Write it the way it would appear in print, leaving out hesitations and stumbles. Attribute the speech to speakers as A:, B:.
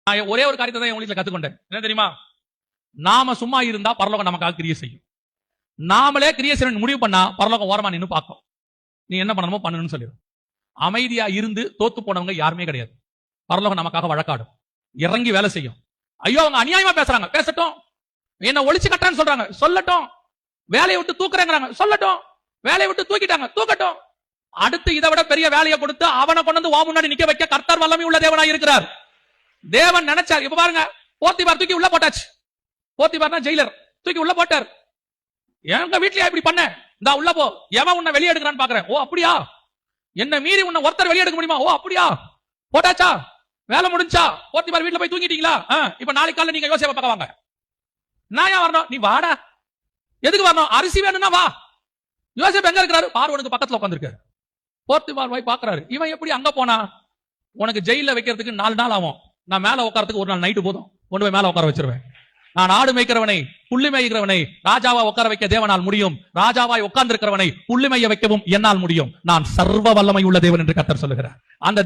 A: நான் ஒரே ஒரு காரியத்தை தான் என் வீட்டுல கத்துக்கொண்டேன். என்ன தெரியுமா? நாம சும்மா இருந்தா பரலோகம் நமக்காக கிரியை செய்யும். நாமளே கிரியை செய்ய முடிவு பண்ணா பரலோகம் ஓரமா நின்னு பார்க்கும். நீ என்ன பண்ணணுமோ பண்ணணும்னு சொல்லிடும். அமைதியா இருந்து தோத்து போனவங்க யாருமே கிடையாது. பரலோகம் நமக்காக வழக்காடும், இறங்கி வேலை செய்யும். ஐயோ அவங்க அநியாயமா பேசுறாங்க, பேசட்டும். என்ன ஒளிச்சு கட்டுறேன்னு சொல்றாங்க, சொல்லட்டும். வேலையை விட்டு தூக்குறேங்கிறாங்க, சொல்லட்டும். வேலையை விட்டு தூக்கிட்டாங்க, தூக்கட்டும். அடுத்து இதை விட பெரிய வேலையை கொடுத்து அவனை கொண்டு வந்து வா முன்னாடி நிக்க வைக்க கர்த்தர் வல்லமை உள்ள தேவனாய் இருக்கிறார். தேவன் நினைச்சார். இப்ப பாருங்க, போத்திபார் தூக்கி உள்ள போட்டாச்சு. போத்திபார்னா ஜெயிலர், தூக்கி உள்ள போட்டார். எங்க வீட்லயா இப்படி பண்ண? இந்தா உள்ள போ. எவன் உன்னை வெளியே எடுக்கிறான்னு பாக்குறேன். ஓ அப்படியா? என்ன மீறி உன்னை ஒருத்தர் வெளியே எடுக்க முடியுமா? ஓ அப்படியா? போட்டாச்சா? வேலை முடிஞ்சா? போத்திபார் வீட்டுல போய் தூங்கிட்டீங்களா? இப்ப நாளைக்கு காலையில நீங்க யோசேப்பை பார்க்க வாங்க. நான் ஏன் வரணும்? நீ வாடா. எதுக்கு வரணும்? அரிசி வேணும்னா வா. யோசேப்பு எங்க இருக்கிறாரு? பார்வோனுக்கு பக்கத்துல உட்கார்ந்திருக்காரு. போத்திபார் போய் பாக்குறாரு. இவன் எப்படி அங்க போனா? உனக்கு ஜெயில வைக்கிறதுக்கு 4 நாள் ஆகும். நான் மேல உட்காரத்துக்கு ஒரு நாள் நைட்டு போதும். கொண்டு போய் மேல உட்கார வச்சிருவேன். நான் ஆடு மேய்க்கிறவனை, புள்ளி மேய்க்கிறவனை ராஜாவா உட்கார வைக்க தேவனால் முடியும். ராஜாவாய் உட்கார்ந்து இருக்கிறவனை புள்ளி மேய்ய வைக்கவும் என்னால் முடியும். நான் சர்வ வல்லமை உள்ள தேவன் என்று கர்த்தர் சொல்லுகிறார். அந்த